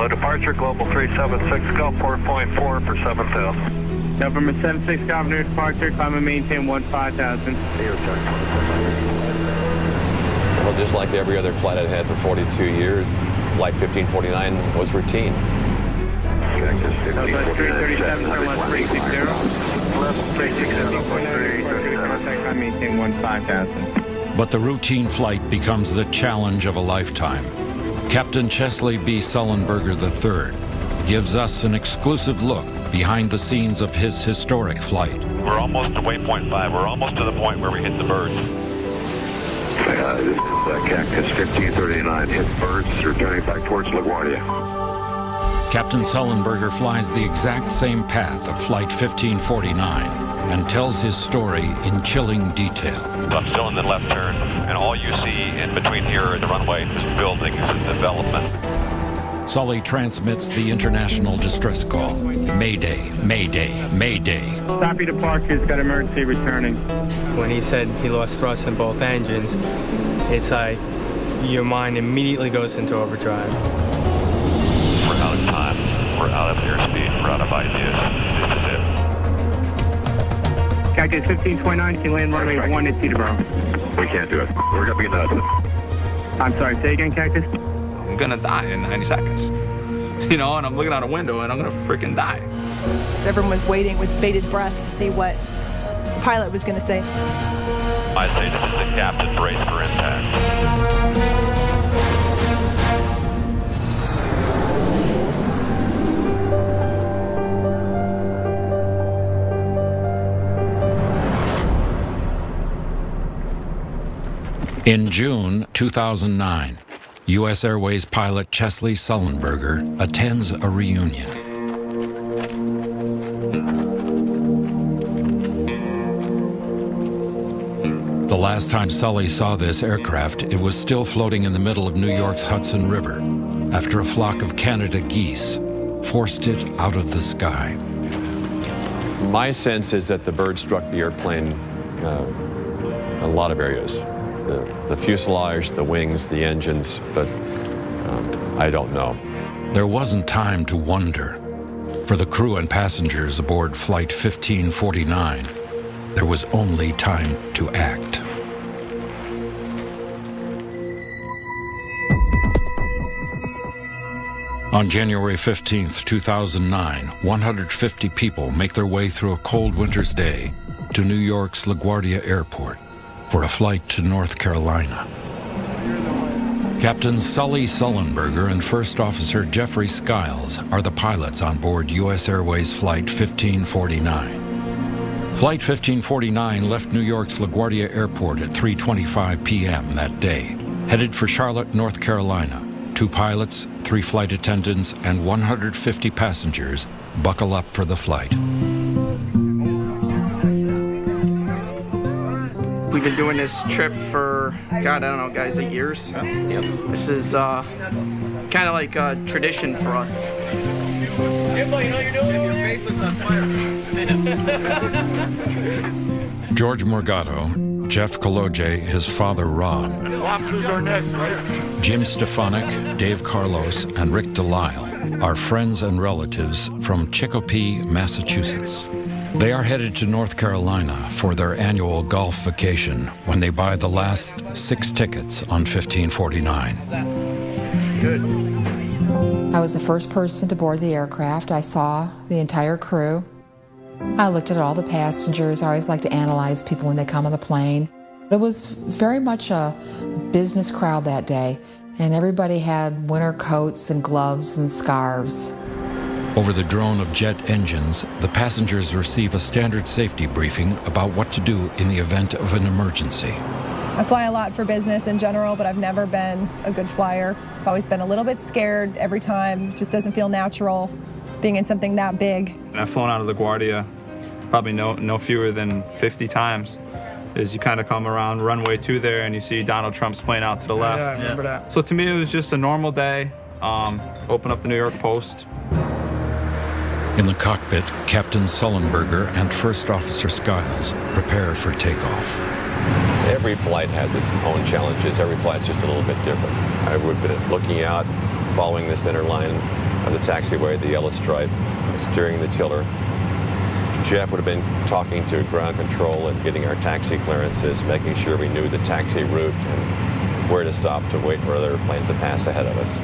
Low departure, Global 376, Gulfport 0.4 for 7,000. November 76, Golf near departure, climb and maintain 15,000. Well, just like every other flight I've had for 42 years, Flight 1549 was routine. Southwest 337, turn left 360. Left 360, climb maintain 15,000. But the routine flight becomes the challenge of a lifetime. Captain Chesley B. Sullenberger III gives us an exclusive look behind the scenes of his historic flight. We're almost to waypoint 5. We're almost to the point where we hit the birds. This is Cactus 1539, hit birds, returning back towards LaGuardia. Captain Sullenberger flies the exact same path of Flight 1549 and tells his story in chilling detail. So I'm still in the left turn, and all you see in between here at the runway is buildings and development. Sully transmits the international distress call. Mayday, Mayday, Mayday. Copy departure's got emergency returning. When he said he lost thrust in both engines, it's like your mind immediately goes into overdrive. We're out of time. We're out of airspeed. We're out of ideas. This is it. Cactus 1529, can land runway 1 at Teterboro. We can't do it. We're going to be nuts. I'm sorry, say again, Cactus? I'm gonna die in 90 seconds. You know, and I'm looking out a window and I'm gonna freaking die. Everyone was waiting with bated breath to see what the pilot was gonna say. I say this is the captain, brace for impact. In June 2009, U.S. Airways pilot Chesley Sullenberger attends a reunion. The last time Sully saw this aircraft, it was still floating in the middle of New York's Hudson River after a flock of Canada geese forced it out of the sky. My sense is that the bird struck the airplane in a lot of areas. The fuselage, the wings, the engines, but I don't know. There wasn't time to wonder. For the crew and passengers aboard Flight 1549, there was only time to act. On January 15th, 2009, 150 people make their way through a cold winter's day to New York's LaGuardia Airport for a flight to North Carolina. Captain Sully Sullenberger and First Officer Jeffrey Skiles are the pilots on board U.S. Airways Flight 1549. Flight 1549 left New York's LaGuardia Airport at 3:25 p.m. that day, headed for Charlotte, North Carolina. 2 pilots, 3 flight attendants, and 150 passengers buckle up for the flight. We've been doing this trip for, God, I don't know, guys, 8 years. Yep. This is kind of like a tradition for us. Jimbo, you know you're doing? Your face looks on fire. George Morgado, Jeff Koloje, his father Rob, Lobsters are next, right? Jim Stefanik, Dave Carlos, and Rick Delisle are friends and relatives from Chicopee, Massachusetts. They are headed to North Carolina for their annual golf vacation when they buy the last 6 tickets on 1549. Good. I was the first person to board the aircraft. I saw the entire crew. I looked at all the passengers. I always like to analyze people when they come on the plane. It was very much a business crowd that day, and everybody had winter coats and gloves and scarves. Over the drone of jet engines, the passengers receive a standard safety briefing about what to do in the event of an emergency. I fly a lot for business in general, but I've never been a good flyer. I've always been a little bit scared every time. It just doesn't feel natural being in something that big. I've flown out of LaGuardia probably no fewer than 50 times. As you kind of come around runway 2 there and you see Donald Trump's plane out to the left. Yeah, I remember that. So to me, it was just a normal day. Open up the New York Post. In the cockpit, Captain Sullenberger and First Officer Skiles prepare for takeoff. Every flight has its own challenges. Every flight's just a little bit different. I would have been looking out, following the center line of the taxiway, the yellow stripe, steering the tiller. Jeff would have been talking to ground control and getting our taxi clearances, making sure we knew the taxi route and where to stop to wait for other planes to pass ahead of us.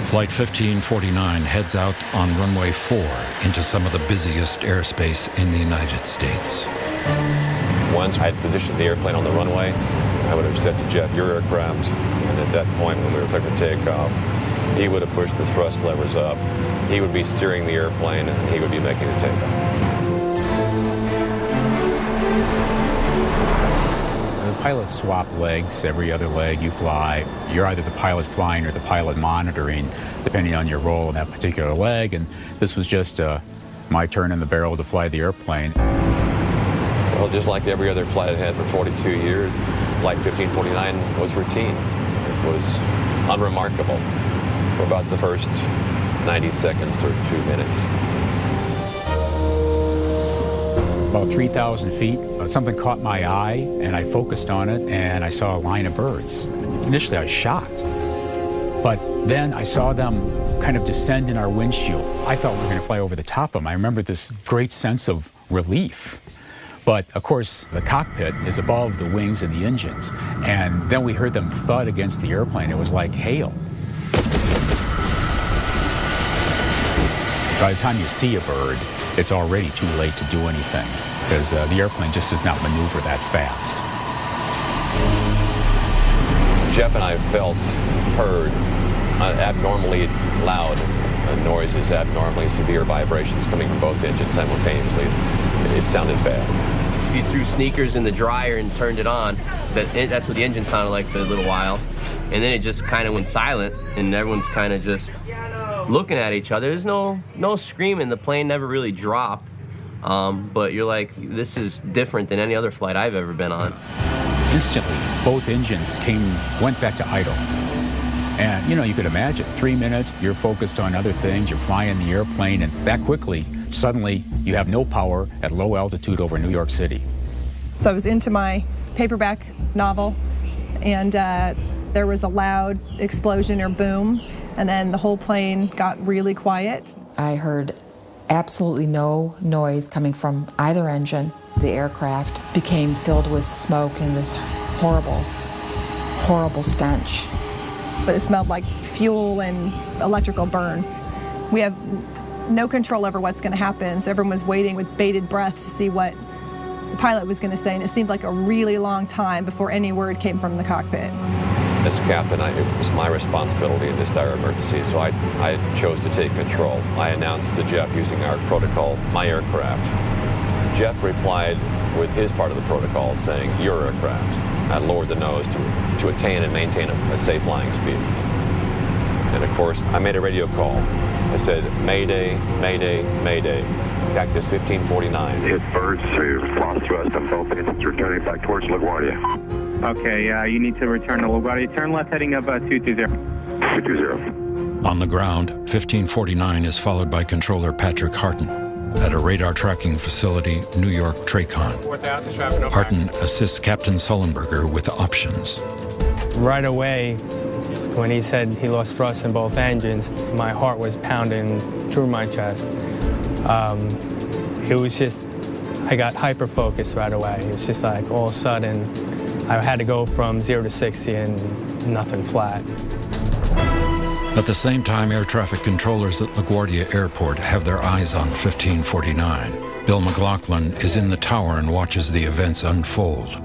Flight 1549 heads out on runway 4 into some of the busiest airspace in the United States. Once I had positioned the airplane on the runway, I would have said to Jeff, your aircraft, and at that point when we were looking to take off, he would have pushed the thrust levers up, he would be steering the airplane, and he would be making the takeoff. Pilots swap legs. Every other leg you fly, you're either the pilot flying or the pilot monitoring, depending on your role in that particular leg. And this was just my turn in the barrel to fly the airplane. Well, just like every other flight I had for 42 years, Flight 1549 was routine. It was unremarkable for about the first 90 seconds or 2 minutes. About 3,000 feet, something caught my eye, and I focused on it, and I saw a line of birds. Initially, I was shocked, but then I saw them kind of descend in our windshield. I thought we were going to fly over the top of them. I remember this great sense of relief. But, of course, the cockpit is above the wings and the engines, and then we heard them thud against the airplane. It was like hail. By the time you see a bird, it's already too late to do anything because the airplane just does not maneuver that fast. Jeff and I heard abnormally loud noises, abnormally severe vibrations coming from both engines simultaneously. It sounded bad. You threw sneakers in the dryer and turned it on. That's what the engine sounded like for a little while. And then it just kind of went silent, and everyone's kind of just looking at each other. There's no screaming. The plane never really dropped. But you're like, this is different than any other flight I've ever been on. Instantly, both engines went back to idle. And, you could imagine, 3 minutes, you're focused on other things, you're flying the airplane, and that quickly, suddenly, you have no power at low altitude over New York City. So I was into my paperback novel, and there was a loud explosion or boom, and then the whole plane got really quiet. I heard absolutely no noise coming from either engine. The aircraft became filled with smoke and this horrible, horrible stench. But it smelled like fuel and electrical burn. We have no control over what's going to happen, so everyone was waiting with bated breath to see what the pilot was going to say, and it seemed like a really long time before any word came from the cockpit. As captain, it was my responsibility in this dire emergency, so I chose to take control. I announced to Jeff using our protocol, my aircraft. Jeff replied with his part of the protocol saying, your aircraft. I lowered the nose to attain and maintain a safe flying speed. And of course, I made a radio call. I said, Mayday, Mayday, Mayday. Cactus 1549. Hit birds, so you've lost thrust on both engines, returning back towards LaGuardia. Okay, you need to return to LaGuardia. Turn left heading up 220. 220. On the ground, 1549 is followed by controller Patrick Harton at a radar tracking facility, New York Tracon. Harton assists Captain Sullenberger with options. Right away, when he said he lost thrust in both engines, my heart was pounding through my chest. It was just, I got hyper-focused right away. It was just like all of a sudden, I had to go from 0 to 60 and nothing flat. At the same time, air traffic controllers at LaGuardia Airport have their eyes on 1549. Bill McLaughlin is in the tower and watches the events unfold.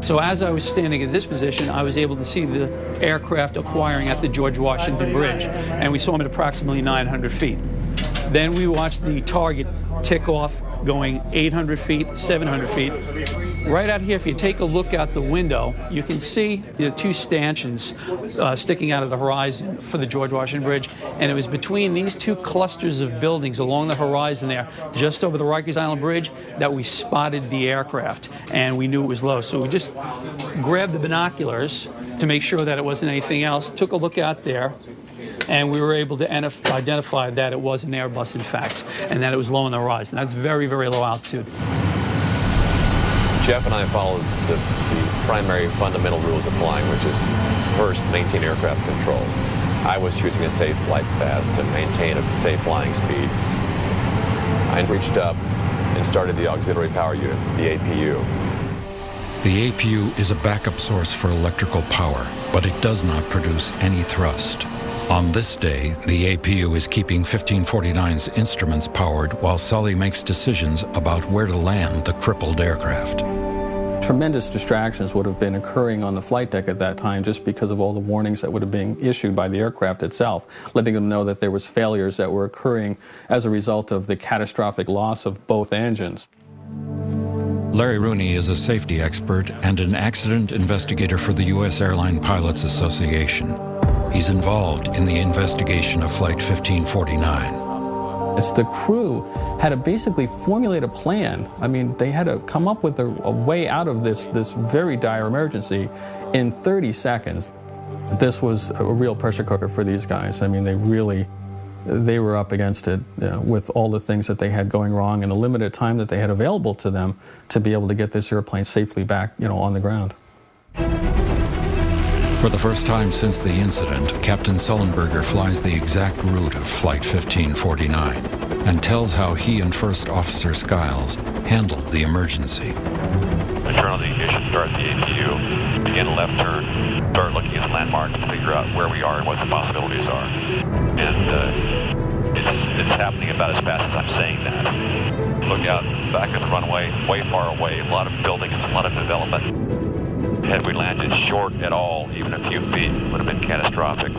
So as I was standing in this position, I was able to see the aircraft acquiring at the George Washington Bridge, and we saw them at approximately 900 feet. Then we watched the target tick off, going 800 feet, 700 feet. Right out here, if you take a look out the window, you can see the two stanchions sticking out of the horizon for the George Washington Bridge, and it was between these two clusters of buildings along the horizon there, just over the Rikers Island Bridge, that we spotted the aircraft, and we knew it was low. So we just grabbed the binoculars to make sure that it wasn't anything else, took a look out there, and we were able to identify that it was an Airbus, in fact, and that it was low on the horizon. That's very, very low altitude. Jeff and I followed the primary fundamental rules of flying, which is first, maintain aircraft control. I was choosing a safe flight path to maintain a safe flying speed. I reached up and started the auxiliary power unit, the APU. The APU is a backup source for electrical power, but it does not produce any thrust. On this day, the APU is keeping 1549's instruments powered while Sully makes decisions about where to land the crippled aircraft. Tremendous distractions would have been occurring on the flight deck at that time just because of all the warnings that would have been issued by the aircraft itself, letting them know that there was failures that were occurring as a result of the catastrophic loss of both engines. Larry Rooney is a safety expert and an accident investigator for the U.S. Airline Pilots Association. He's involved in the investigation of Flight 1549. It's the crew had to basically formulate a plan. I mean, they had to come up with a way out of this very dire emergency in 30 seconds. This was a real pressure cooker for these guys. I mean, they were up against it with all the things that they had going wrong and the limited time that they had available to them to be able to get this airplane safely back, on the ground. For the first time since the incident, Captain Sullenberger flies the exact route of Flight 1549 and tells how he and First Officer Skiles handled the emergency. I turn on the ignition, start the APU, begin a left turn, start looking at the landmarks to figure out where we are and what the possibilities are. And it's happening about as fast as I'm saying that. Look out back at the runway, way far away, a lot of buildings, a lot of development. Had we landed short at all, even a few feet, would have been catastrophic.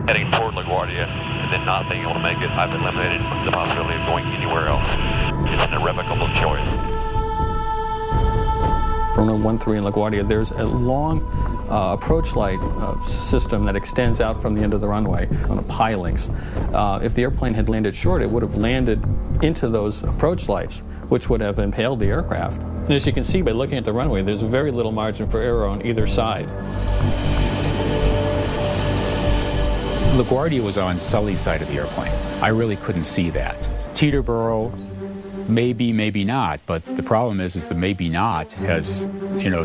Heading toward LaGuardia and then not being able to make it, I've eliminated the possibility of going anywhere else. It's an irrevocable choice. From runway 13 in LaGuardia, there's a long approach light system that extends out from the end of the runway on a pilings. If the airplane had landed short, it would have landed into those approach lights, which would have impaled the aircraft. And as you can see by looking at the runway, there's very little margin for error on either side. LaGuardia was on Sully's side of the airplane. I really couldn't see that. Teterboro, maybe, maybe not, but the problem is the maybe not has,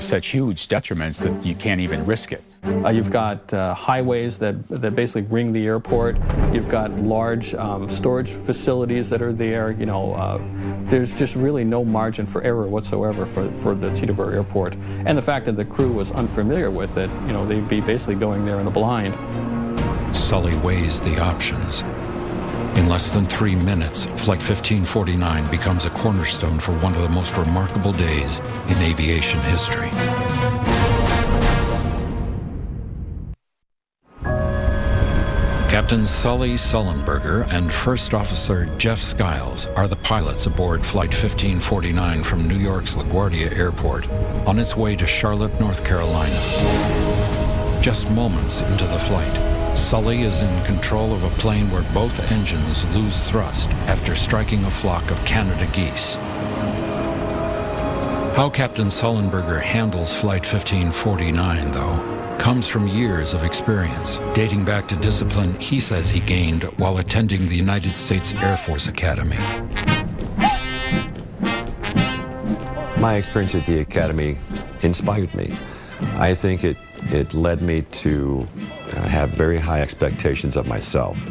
such huge detriments that you can't even risk it. You've got highways that basically ring the airport. You've got large storage facilities that are there. There's just really no margin for error whatsoever for the Teterboro Airport. And the fact that the crew was unfamiliar with it, they'd be basically going there in the blind. Sully weighs the options. In less than 3 minutes, Flight 1549 becomes a cornerstone for one of the most remarkable days in aviation history. Captain Sully Sullenberger and First Officer Jeff Skiles are the pilots aboard Flight 1549 from New York's LaGuardia Airport on its way to Charlotte, North Carolina. Just moments into the flight, Sully is in control of a plane where both engines lose thrust after striking a flock of Canada geese. How Captain Sullenberger handles Flight 1549, though, comes from years of experience, dating back to discipline he says he gained while attending the United States Air Force Academy. My experience at the Academy inspired me. I think it led me to have very high expectations of myself.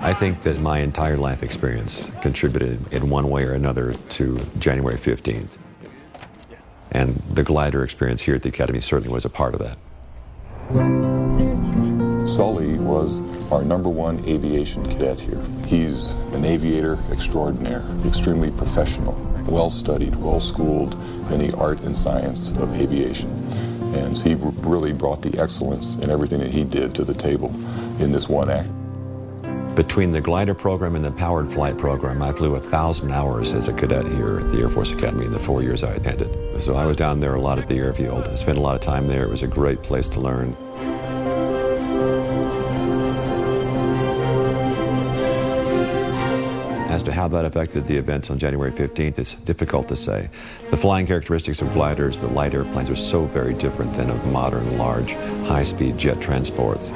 I think that my entire life experience contributed in one way or another to January 15th. And the glider experience here at the Academy certainly was a part of that. Sully was our #1 aviation cadet here. He's an aviator extraordinaire, extremely professional, well-studied, well-schooled in the art and science of aviation. And he really brought the excellence in everything that he did to the table in this one act. Between the glider program and the powered flight program, I flew 1,000 hours as a cadet here at the Air Force Academy in the 4 years I attended. So I was down there a lot at the airfield. I spent a lot of time there. It was a great place to learn. As to how that affected the events on January 15th, it's difficult to say. The flying characteristics of gliders, the light airplanes, are so very different than of modern, large, high-speed jet transports.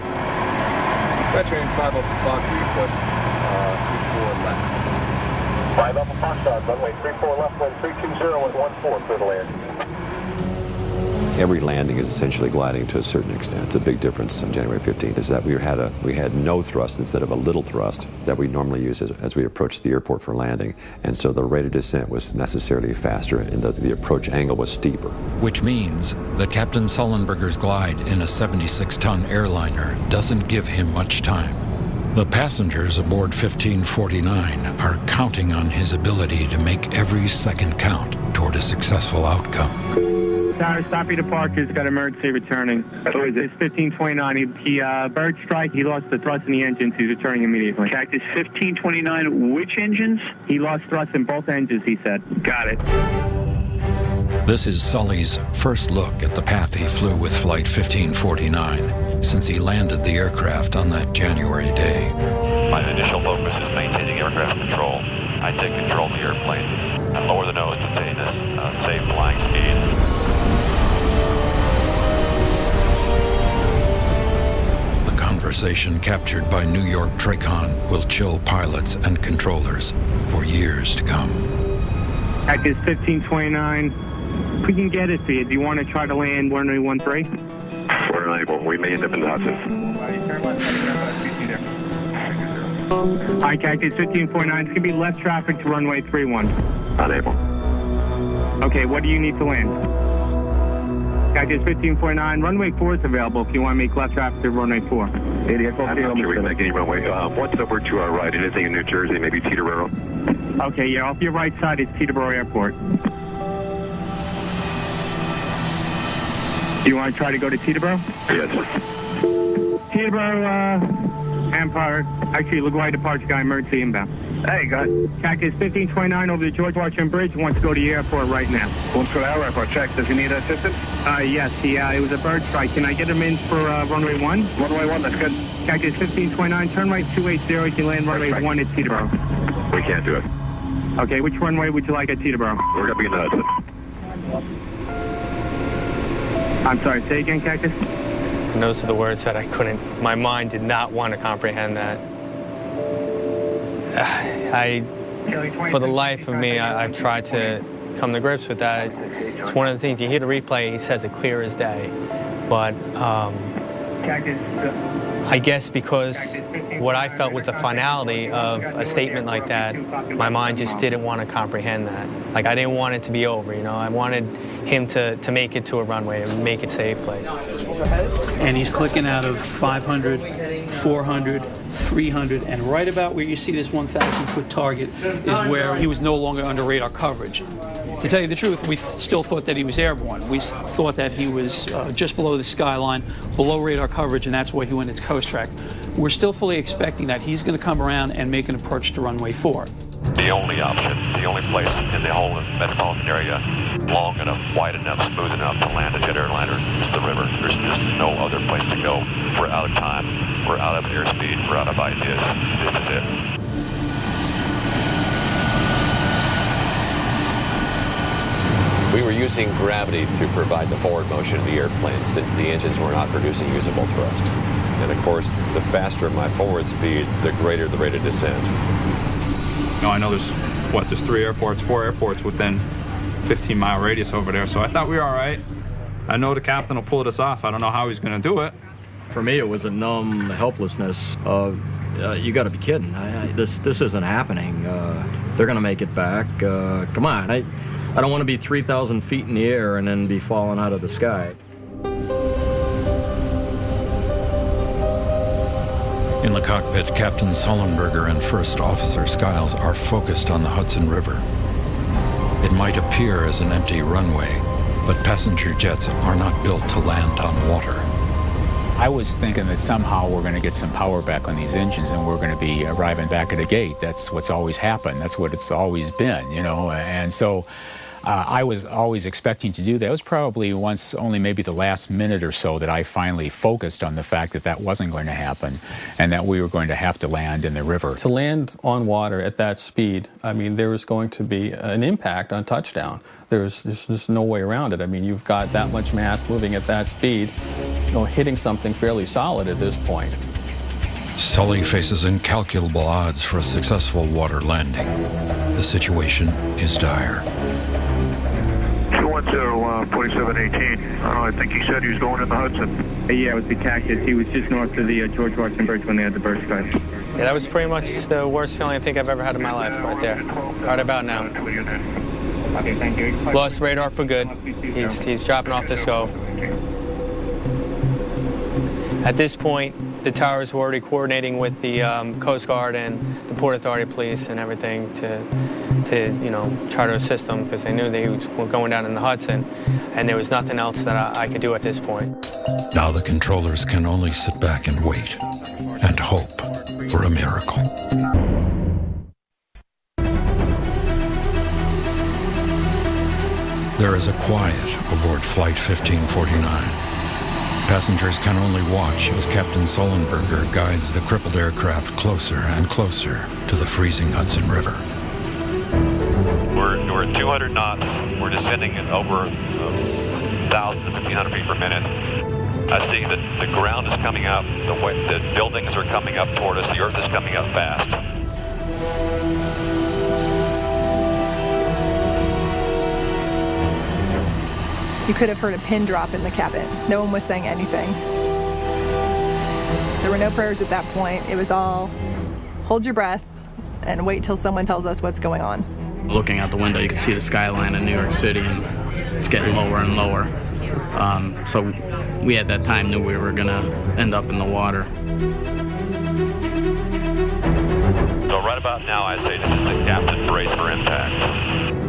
Dispatcher 5 Alpha Fox, request 34 left. 5 Alpha Fox, runway 34 left, wind 320 with 14, clear to land. every landing is essentially gliding to a certain extent. The big difference on January 15th is that we had no thrust instead of a little thrust that we normally use as we approach the airport for landing. And so the rate of descent was necessarily faster, and the approach angle was steeper. Which means that Captain Sullenberger's glide in a 76-ton airliner doesn't give him much time. The passengers aboard 1549 are counting on his ability to make every second count toward a successful outcome. Tower, stop your departure. He's got emergency returning. Who is it? It's 1529. He bird strike. He lost the thrust in the engines. He's returning immediately. Cactus 1529. Which engines? He lost thrust in both engines, he said. Got it. This is Sully's first look at the path he flew with Flight 1549 since he landed the aircraft on that January day. My initial focus is maintaining aircraft control. I take control of the airplane. I lower the nose to obtain this safe flying speed. The conversation captured by New York TRACON will chill pilots and controllers for years to come. Cactus 1529. We can get it for you. Do you want to try to land 1013? We're unable. We may end up in the Hudson. Hi, Cactus 1549. It's going to be left traffic to runway 31. Unable. Okay, what do you need to land? Cactus 1549. Runway 4 is available if you want to make left traffic to runway 4. I'm not sure we can make any runway. What's over to our right? Anything in New Jersey, maybe Teterboro? Okay, yeah, off your right side is Teterboro Airport. Do you want to try to go to Teterboro? Yes. Teterboro, Empire, actually, LaGuardia departure guy, emergency inbound. Hey, go ahead. Cactus 1529 over the George Washington Bridge, wants to go to the airport right now. Wants to go to our airport. Check. Does he need assistance? Yes, it was a bird strike. Can I get him in for runway 1? Runway 1, that's good. Cactus 1529, turn right 280, you can land runway 1 at Teterboro. We can't do it. Okay, which runway would you like at Teterboro? We're going to be in the Hudson. I'm sorry, say again, Cactus? And those are the words that I couldn't, my mind did not want to comprehend that. For the life of me, I've tried to come to grips with that. It's one of the things, you hear the replay, he says it clear as day. But I guess because what I felt was the finality of a statement like that, my mind just didn't want to comprehend that. Like, I didn't want it to be over, you know. I wanted him to make it to a runway and make it safely. And he's clicking out of 500, 400, 300, and right about where you see this 1,000-foot target is where he was no longer under radar coverage. To tell you the truth, we still thought that he was airborne. We thought that he was just below the skyline, below radar coverage, and that's why he went into coast track. We're still fully expecting that he's going to come around and make an approach to runway 4. The only option, the only place in the whole metropolitan area long enough, wide enough, smooth enough to land a jet airliner is the river. There's just no other place to go. We're out of time. We're out of airspeed. We're out of ideas. This is it. We were using gravity to provide the forward motion of the airplane since the engines were not producing usable thrust. And of course, the faster my forward speed, the greater the rate of descent. No, I know there's 4 airports within 15-mile radius over there, so I thought we were all right. I know the captain will pull this off. I don't know how he's going to do it. For me, it was a numb helplessness of, you got to be kidding. This isn't happening. They're going to make it back. Come on. I don't want to be 3,000 feet in the air and then be falling out of the sky. In the cockpit, Captain Sullenberger and First Officer Skiles are focused on the Hudson River. It might appear as an empty runway, but passenger jets are not built to land on water. I was thinking that somehow we're going to get some power back on these engines and we're going to be arriving back at a gate. That's what's always happened. That's what it's always been, you know. And so I was always expecting to do that. It was probably only maybe the last minute or so that I finally focused on the fact that that wasn't going to happen and that we were going to have to land in the river. To land on water at that speed, I mean, there was going to be an impact on touchdown. There's just no way around it. I mean, you've got that much mass moving at that speed, you know, hitting something fairly solid at this point. Sully faces incalculable odds for a successful water landing. The situation is dire. 4718. I think he said he was going in the Hudson. Yeah, it was the Cactus. He was just north of the George Washington Bridge when they had the bird strike. Yeah, that was pretty much the worst feeling I think I've ever had in my life right there, right about now. Okay, thank you. Lost radar for good. He's dropping off the scope. At this point, the towers were already coordinating with the Coast Guard and the Port Authority police and everything to try to assist them because they knew they were going down in the Hudson, and there was nothing else that I could do at this point. Now the controllers can only sit back and wait and hope for a miracle. There is a quiet aboard Flight 1549. Passengers can only watch as Captain Sullenberger guides the crippled aircraft closer and closer to the freezing Hudson River. We're at 200 knots. We're descending at over 1,000 to 1,500 feet per minute. I see that the ground is coming up, the buildings are coming up toward us, the earth is coming up fast. You could have heard a pin drop in the cabin. No one was saying anything. There were no prayers at that point. It was all, hold your breath and wait till someone tells us what's going on. Looking out the window, you can see the skyline of New York City, and it's getting lower and lower. So we at that time knew we were going to end up in the water. So right about now, I say this is the captain brace for impact.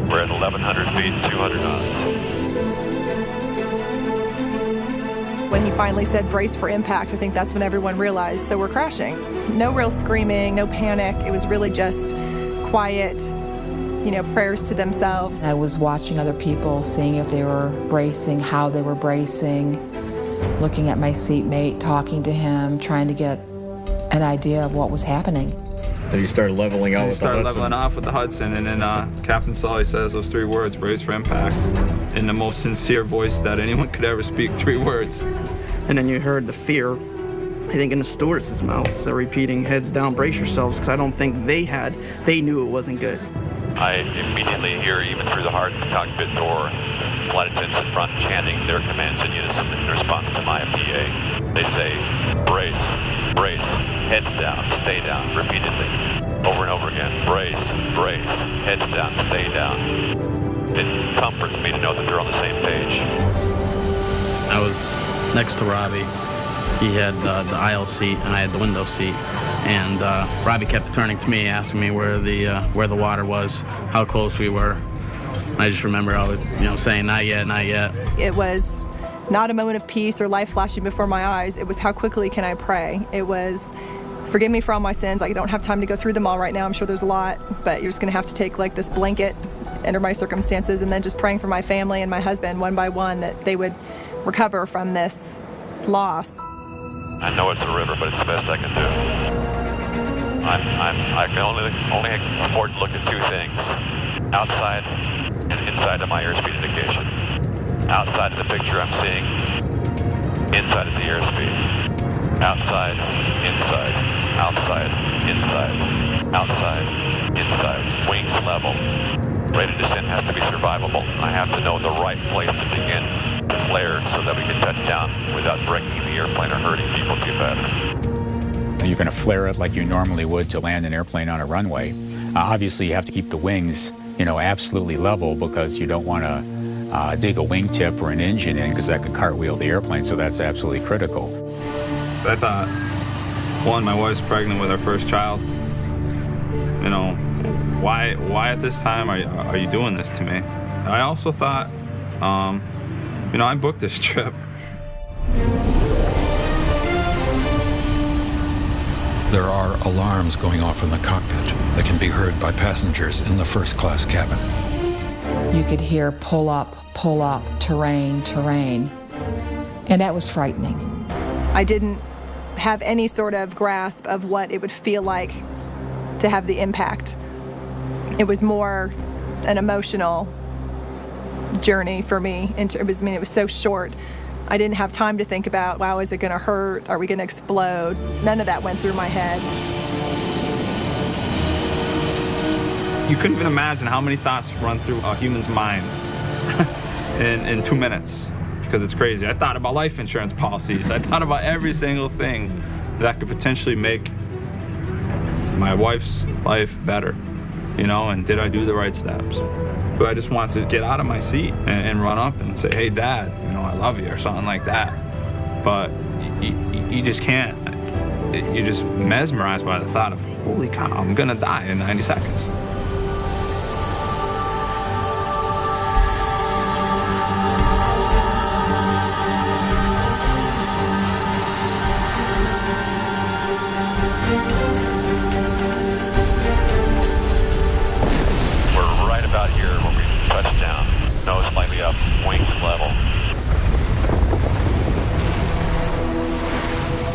We're at 1,100 feet, 200 knots. When he finally said brace for impact, I think that's when everyone realized, so we're crashing. No real screaming, no panic. It was really just quiet, prayers to themselves. I was watching other people, seeing if they were bracing, how they were bracing, looking at my seatmate, talking to him, trying to get an idea of what was happening. And you started leveling out with the Hudson. Leveling off with the Hudson, and then Captain Sully says those 3 words, brace for impact, in the most sincere voice that anyone could ever speak 3 words. And then you heard the fear, I think, in the stewardess' mouths. They're repeating, heads down, brace yourselves, because I don't think they knew it wasn't good. I immediately hear, even through the heart of the cockpit door, flight attendants in front chanting their commands in unison in response to my PA. They say, brace, brace, heads down, stay down, repeatedly, over and over again. Brace, brace, heads down, stay down. It comforts me to know that they're on the same page. I was next to Robbie. He had the aisle seat, and I had the window seat. And Robbie kept turning to me, asking me where the water was, how close we were. And I just remember I was, saying, not yet, not yet. It was not a moment of peace or life flashing before my eyes. It was, how quickly can I pray? It was, forgive me for all my sins. I don't have time to go through them all right now. I'm sure there's a lot, but you're just going to have to take like this blanket under my circumstances, and then just praying for my family and my husband one by one that they would recover from this loss. I know it's a river, but it's the best I can do. I can only afford to look at 2 things: outside and inside of my airspeed indication. Outside of the picture I'm seeing, inside of the airspeed. Outside, inside, outside, inside, outside, inside, wings level. Rate of descent has to be survivable. I have to know the right place to begin to flare so that we can touch down without breaking the airplane or hurting people too badly. You're going to flare it like you normally would to land an airplane on a runway. Obviously, you have to keep the wings, absolutely level, because you don't want to dig a wingtip or an engine in, because that could cartwheel the airplane, so that's absolutely critical. I thought, one, my wife's pregnant with our first child. Why at this time are you doing this to me? I also thought, I booked this trip. There are alarms going off in the cockpit that can be heard by passengers in the first-class cabin. You could hear pull up, terrain, terrain. And that was frightening. I didn't have any sort of grasp of what it would feel like to have the impact. It was more an emotional journey for me. It was so short. I didn't have time to think about, wow, is it going to hurt? Are we going to explode? None of that went through my head. You couldn't even imagine how many thoughts run through a human's mind. in 2 minutes, because it's crazy. I thought about life insurance policies. I thought about every single thing that could potentially make my wife's life better, you know, and did I do the right steps? But I just wanted to get out of my seat and run up and say, hey, Dad, you know, I love you, or something like that. But you just can't. You're just mesmerized by the thought of, holy cow, I'm gonna die in 90 seconds. We're right about here when we touch down. Nose slightly up, wings level.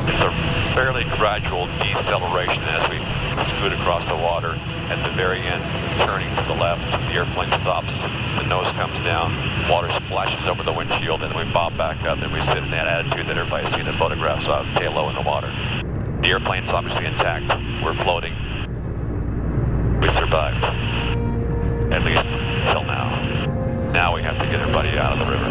It's a fairly gradual deceleration as we scoot across the water. At the very end, turning to the left, the airplane stops, the nose comes down, water splashes over the windshield, and we bob back up, and we sit in that attitude that everybody's seen in photographs of, tail low in the water. The airplane's obviously intact. We're floating. We survived. At least till now. Now we have to get everybody out of the river.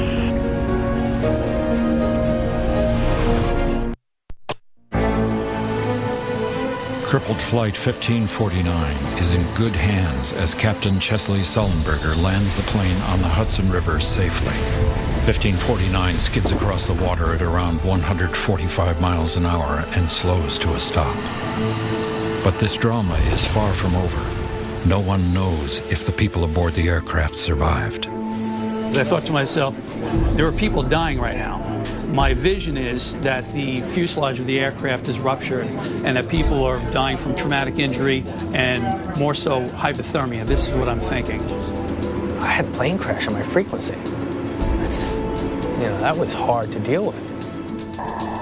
Crippled Flight 1549 is in good hands as Captain Chesley Sullenberger lands the plane on the Hudson River safely. 1549 skids across the water at around 145 miles an hour and slows to a stop. But this drama is far from over. No one knows if the people aboard the aircraft survived. As I thought to myself, there are people dying right now. My vision is that the fuselage of the aircraft is ruptured and that people are dying from traumatic injury and more so hypothermia. This is what I'm thinking. I had a plane crash on my frequency. That's, you know, that was hard to deal with.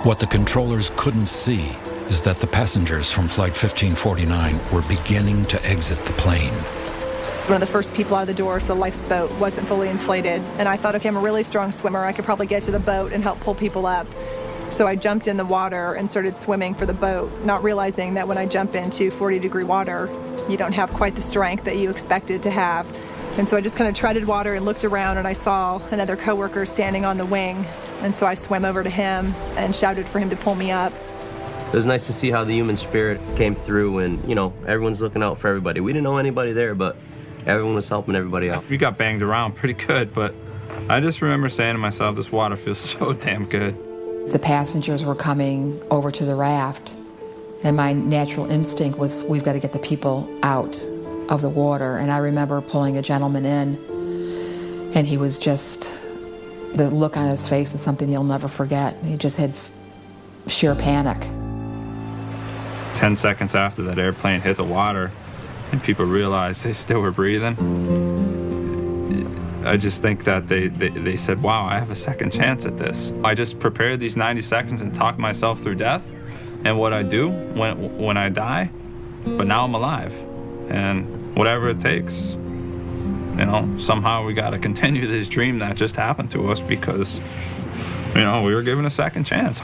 What the controllers couldn't see is that the passengers from Flight 1549 were beginning to exit the plane. One of the first people out of the door, so the lifeboat wasn't fully inflated. And I thought, okay, I'm a really strong swimmer. I could probably get to the boat and help pull people up. So I jumped in the water and started swimming for the boat, not realizing that when I jump into 40-degree water, you don't have quite the strength that you expected to have. And so I just kind of treaded water and looked around, and I saw another coworker standing on the wing. And so I swam over to him and shouted for him to pull me up. It was nice to see how the human spirit came through, and, you know, everyone's looking out for everybody. We didn't know anybody there, but everyone was helping everybody out. We got banged around pretty good, but I just remember saying to myself, this water feels so damn good. The passengers were coming over to the raft, and my natural instinct was, we've got to get the people out of the water. And I remember pulling a gentleman in, and he was just, the look on his face is something you'll never forget. He just had sheer panic. 10 seconds after that airplane hit the water, and people realized they still were breathing, I just think that they said, wow, I have a second chance at this. I just prepared these 90 seconds and talked myself through death and what I do when I die, but now I'm alive. And whatever it takes, you know, somehow we got to continue this dream that just happened to us because, you know, we were given a second chance.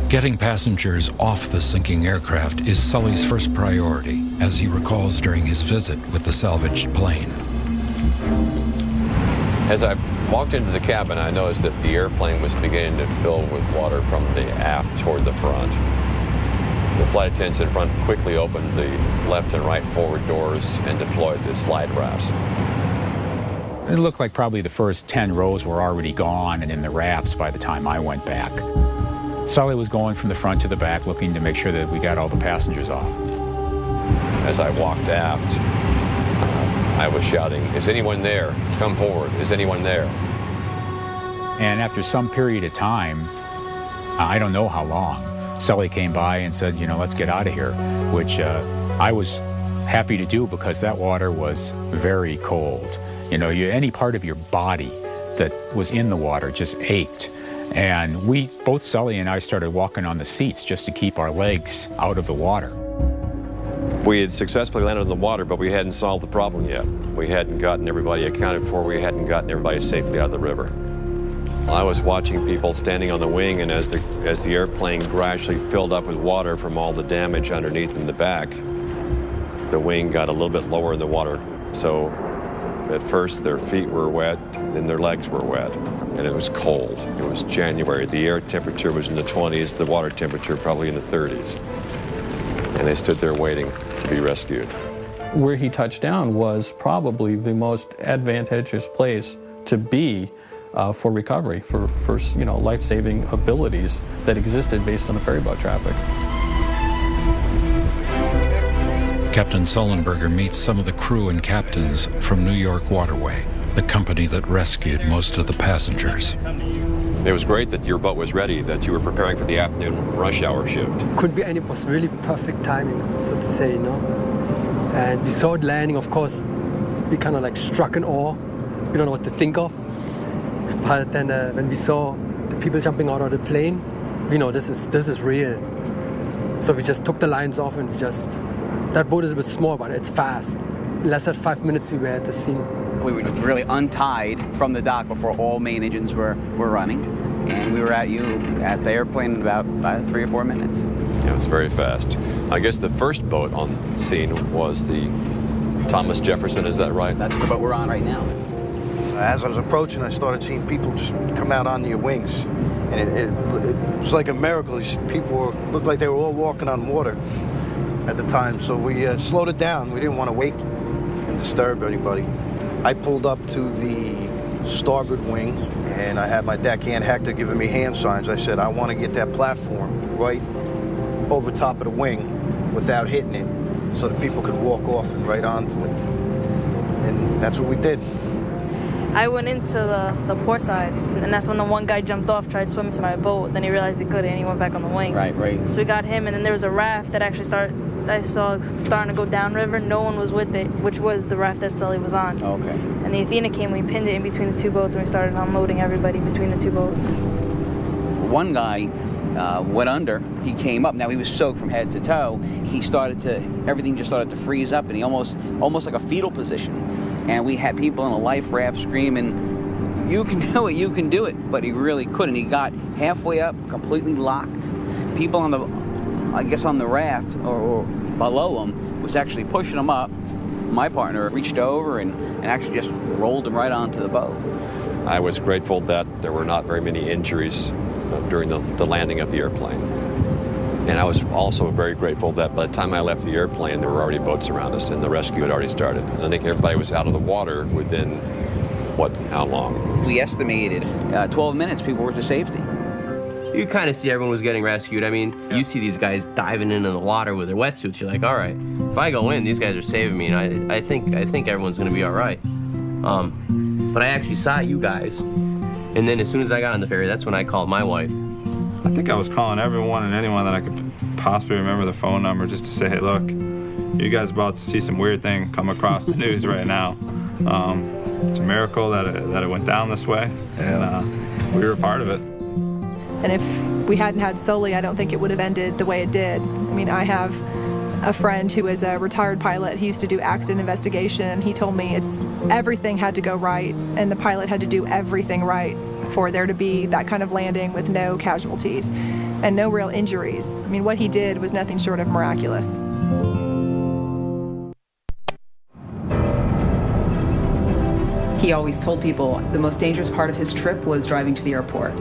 Getting passengers off the sinking aircraft is Sully's first priority, as he recalls during his visit with the salvaged plane. As I walked into the cabin, I noticed that the airplane was beginning to fill with water from the aft toward the front. The flight attendants in front quickly opened the left and right forward doors and deployed the slide rafts. It looked like probably the first 10 rows were already gone and in the rafts by the time I went back. Sully was going from the front to the back, looking to make sure that we got all the passengers off. As I walked aft, I was shouting, "Is anyone there? Come forward. Is anyone there?" And after some period of time, I don't know how long, Sully came by and said, you know, let's get out of here, which I was happy to do because that water was very cold. You know, any part of your body that was in the water just ached. And both Sully and I started walking on the seats just to keep our legs out of the water. We had successfully landed in the water, but we hadn't solved the problem yet. We hadn't gotten everybody accounted for. We hadn't gotten everybody safely out of the river. I was watching people standing on the wing, and as the airplane gradually filled up with water from all the damage underneath in the back, the wing got a little bit lower in the water. So At first, their feet were wet, then their legs were wet, and it was cold. It was January. The air temperature was in the 20s, the water temperature probably in the 30s. And they stood there waiting to be rescued. Where he touched down was probably the most advantageous place to be for recovery, for life-saving abilities that existed based on the ferry boat traffic. Captain Sullenberger meets some of the crew and captains from New York Waterway, the company that rescued most of the passengers. It was great that your boat was ready, that you were preparing for the afternoon rush hour shift. Couldn't be any, it was really perfect timing, so to say, And we saw it landing, of course, we kind of like struck an awe. We don't know what to think of. But then when we saw the people jumping out of the plane, we know this is real. So we just took the lines off and that boat is a bit small, but it's fast. In less than 5 minutes we were at the scene. We were really untied from the dock before all main engines were running. And we were at the airplane in about 3 or 4 minutes. Yeah, it was very fast. I guess the first boat on scene was the Thomas Jefferson, is that right? That's the boat we're on right now. As I was approaching, I started seeing people just come out on their wings. And it was like a miracle. These people looked like they were all walking on water at the time. So we slowed it down. We didn't want to wake and disturb anybody. I pulled up to the starboard wing, and I had my deckhand Hector giving me hand signs. I said, I want to get that platform right over top of the wing without hitting it so that people could walk off and right onto it. And that's what we did. I went into the port side, and that's when the one guy jumped off, tried swimming to my boat. Then he realized he couldn't, and he went back on the wing. Right. So we got him, and then there was a raft that actually I saw starting to go downriver. No one was with it, which was the raft that Sully was on. Okay. And the Athena came, we pinned it in between the two boats, and we started unloading everybody between the two boats. One guy went under. He came up. Now he was soaked from head to toe. Everything just started to freeze up, and he almost like a fetal position. And we had people in a life raft screaming, "You can do it, you can do it!" But he really couldn't. He got halfway up, completely locked. People on the raft or below him was actually pushing him up. My partner reached over and actually just rolled him right onto the boat. I was grateful that there were not very many injuries during the landing of the airplane. And I was also very grateful that by the time I left the airplane, there were already boats around us and the rescue had already started. And I think everybody was out of the water within, how long? We estimated 12 minutes people were to safety. You kind of see everyone was getting rescued. I mean, you see these guys diving into the water with their wetsuits. You're like, all right, if I go in, these guys are saving me, and I think everyone's going to be all right. But I actually saw you guys, and then as soon as I got on the ferry, that's when I called my wife. I think I was calling everyone and anyone that I could possibly remember the phone number just to say, hey, look, you guys about to see some weird thing come across the news right now. It's a miracle that it went down this way, and we were a part of it. And if we hadn't had Sully, I don't think it would have ended the way it did. I mean, I have a friend who is a retired pilot. He used to do accident investigation. He told me everything had to go right, and the pilot had to do everything right for there to be that kind of landing with no casualties and no real injuries. I mean, what he did was nothing short of miraculous. He always told people the most dangerous part of his trip was driving to the airport.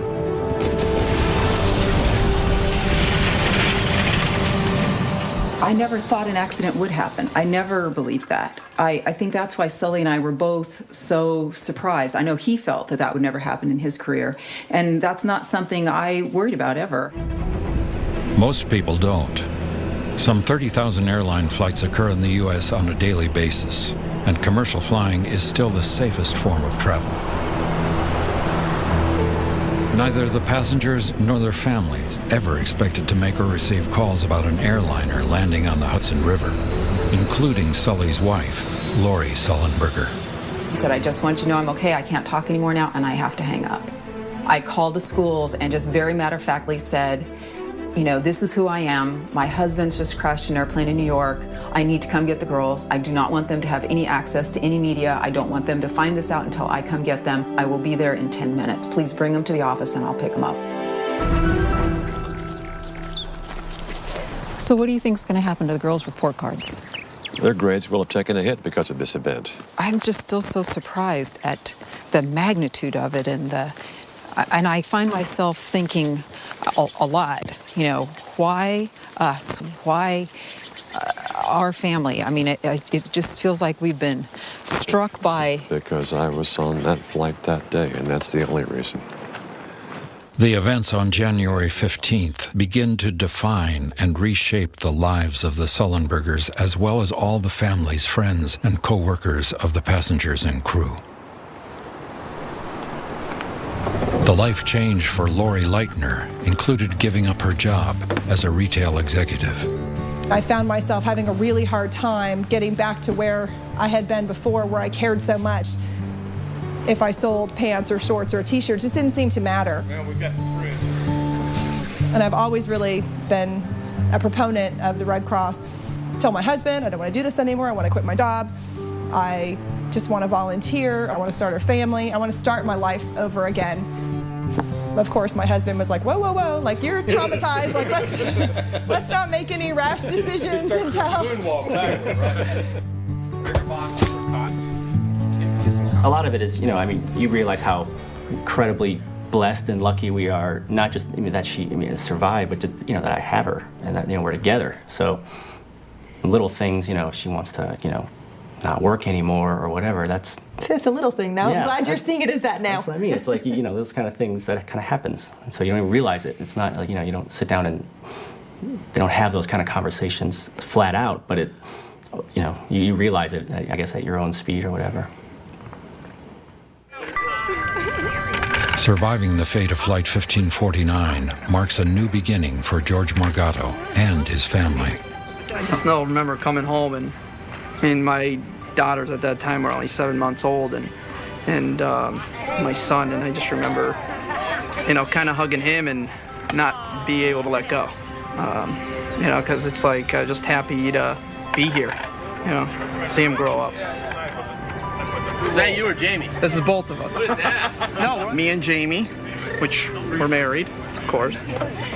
I never thought an accident would happen. I never believed that. I think that's why Sully and I were both so surprised. I know he felt that would never happen in his career, and that's not something I worried about ever. Most people don't. Some 30,000 airline flights occur in the U.S. on a daily basis, and commercial flying is still the safest form of travel. Neither the passengers nor their families ever expected to make or receive calls about an airliner landing on the Hudson River, including Sully's wife, Lori Sullenberger. He said, I just want you to know I'm okay, I can't talk anymore now, and I have to hang up. I called the schools and just very matter-of-factly said, you know, this is who I am. My husband's just crashed an airplane in New York. I need to come get the girls. I do not want them to have any access to any media. I don't want them to find this out until I come get them. I will be there in 10 minutes. Please bring them to the office and I'll pick them up. So what do you think is going to happen to the girls' report cards? Their grades will have taken a hit because of this event. I'm just still so surprised at the magnitude of it, and I find myself thinking a lot, you know, why us? Why our family? I mean, it just feels like we've been struck by... Because I was on that flight that day, and that's the only reason. The events on January 15th begin to define and reshape the lives of the Sullenbergers, as well as all the families, friends, and co-workers of the passengers and crew. The life change for Lori Leitner included giving up her job as a retail executive. I found myself having a really hard time getting back to where I had been before, where I cared so much. If I sold pants or shorts or a t-shirt, it just didn't seem to matter. And I've always really been a proponent of the Red Cross. I told my husband, I don't want to do this anymore, I want to quit my job. I just want to volunteer, I want to start a family, I want to start my life over again. Of course, my husband was like, whoa, whoa, whoa, like you're traumatized, like let's not make any rash decisions until... A lot of it is, you know, I mean, you realize how incredibly blessed and lucky we are, not just, I mean, that she, I mean, survived, but, to, you know, that I have her and that, you know, we're together. So little things, you know, she wants to, you know, not work anymore or whatever, that's... It's a little thing now. Yeah, I'm glad you're seeing it as that now. That's what I mean. It's like, you know, those kind of things that kind of happens. And so you don't even realize it. It's not like, you know, you don't sit down and they don't have those kind of conversations flat out, but it, you know, you realize it, I guess, at your own speed or whatever. Surviving the fate of Flight 1549 marks a new beginning for George Morgato and his family. I just remember coming home, and I mean, my daughters at that time were only 7 months old, and my son, and I just remember, you know, kind of hugging him and not be able to let go, you know, because it's like just happy to be here, you know, see him grow up. Is that you or Jamie? This is both of us. What is that? No, me and Jamie, which we're married, of course.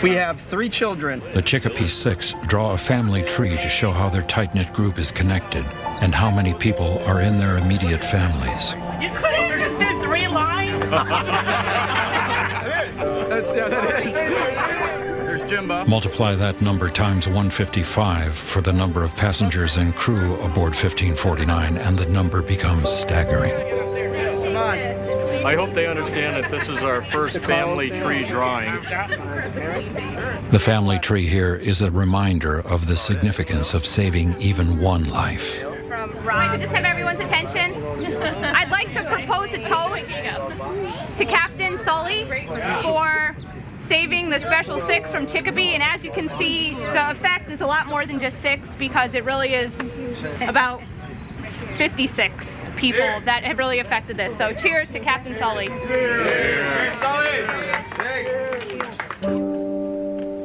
We have 3 children. The Chicopee Six draw a family tree to show how their tight-knit group is connected and how many people are in their immediate families. You couldn't just do 3 lines? It is. That is. There's Jimbo. Multiply that number times 155 for the number of passengers and crew aboard 1549, and the number becomes staggering. Come on. I hope they understand that this is our first family tree drawing. The family tree here is a reminder of the significance of saving even one life. To just have everyone's attention, I'd like to propose a toast to Captain Sully for saving the Special 6 from Chicopee, and as you can see, the effect is a lot more than just 6, because it really is about 56 people that have really affected this. So cheers to Captain Sully.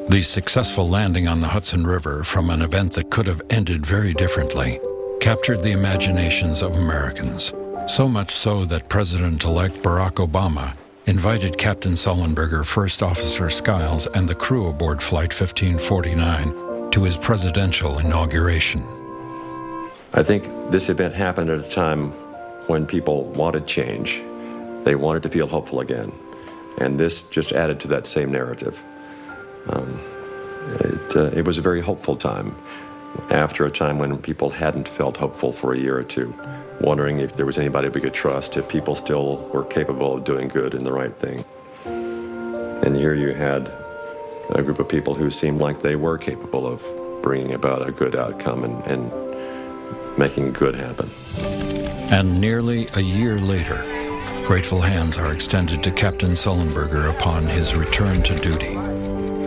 The successful landing on the Hudson River from an event that could have ended very differently captured the imaginations of Americans, so much so that President-elect Barack Obama invited Captain Sullenberger, First Officer Skiles, and the crew aboard Flight 1549 to his presidential inauguration. I think this event happened at a time when people wanted change. They wanted to feel hopeful again. And this just added to that same narrative. It was a very hopeful time, after a time when people hadn't felt hopeful for a year or two, wondering if there was anybody we could trust, if people still were capable of doing good and the right thing. And here you had a group of people who seemed like they were capable of bringing about a good outcome and making good happen. And nearly a year later, grateful hands are extended to Captain Sullenberger upon his return to duty.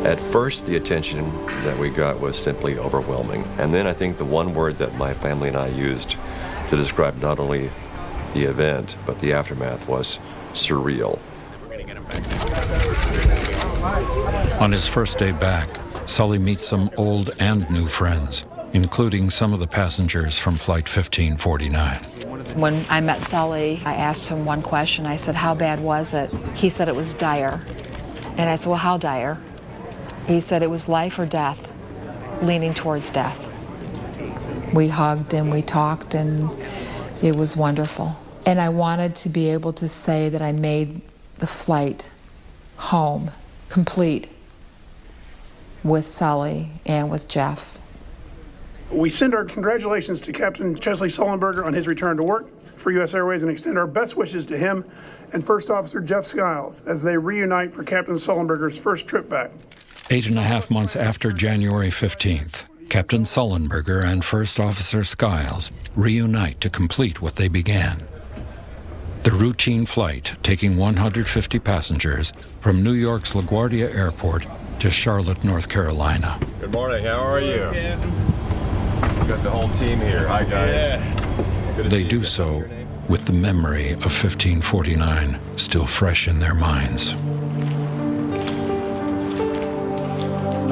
At first, the attention that we got was simply overwhelming. And then I think the one word that my family and I used to describe not only the event, but the aftermath was surreal. On his first day back, Sully meets some old and new friends, including some of the passengers from Flight 1549. When I met Sully, I asked him one question. I said, how bad was it? He said it was dire. And I said, well, how dire? He said it was life or death, leaning towards death. We hugged and we talked, and it was wonderful. And I wanted to be able to say that I made the flight home, complete, with Sully and with Jeff. We send our congratulations to Captain Chesley Sullenberger on his return to work for U.S. Airways and extend our best wishes to him and First Officer Jeff Skiles as they reunite for Captain Sullenberger's first trip back. 8.5 months after January 15th, Captain Sullenberger and First Officer Skiles reunite to complete what they began. The routine flight taking 150 passengers from New York's LaGuardia Airport to Charlotte, North Carolina. Good morning, how are you? We've got the whole team here. Hi, guys. They do so with the memory of 1549 still fresh in their minds.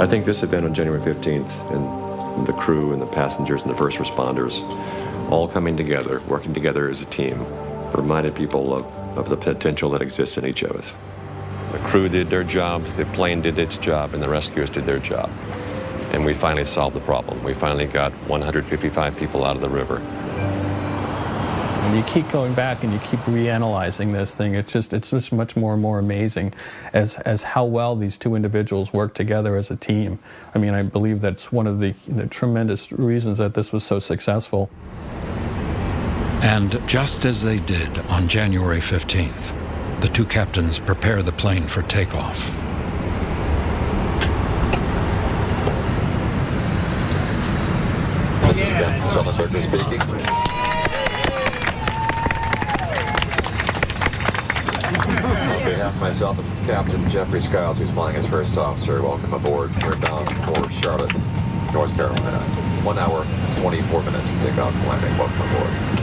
I think this event on January 15th, and the crew and the passengers and the first responders all coming together, working together as a team, reminded people of the potential that exists in each of us. The crew did their job, the plane did its job, and the rescuers did their job. And we finally solved the problem. We finally got 155 people out of the river. And you keep going back and you keep reanalyzing this thing. It's just much more and more amazing as how well these two individuals work together as a team. I mean, I believe that's one of the tremendous reasons that this was so successful. And just as they did on January 15th, the two captains prepare the plane for takeoff. This is Captain Sullenberger speaking. On behalf of myself and Captain Jeffrey Skiles, who's flying as first officer, welcome aboard. We're bound for Charlotte, North Carolina. 1 hour, 24 minutes to take off and landing. Welcome aboard.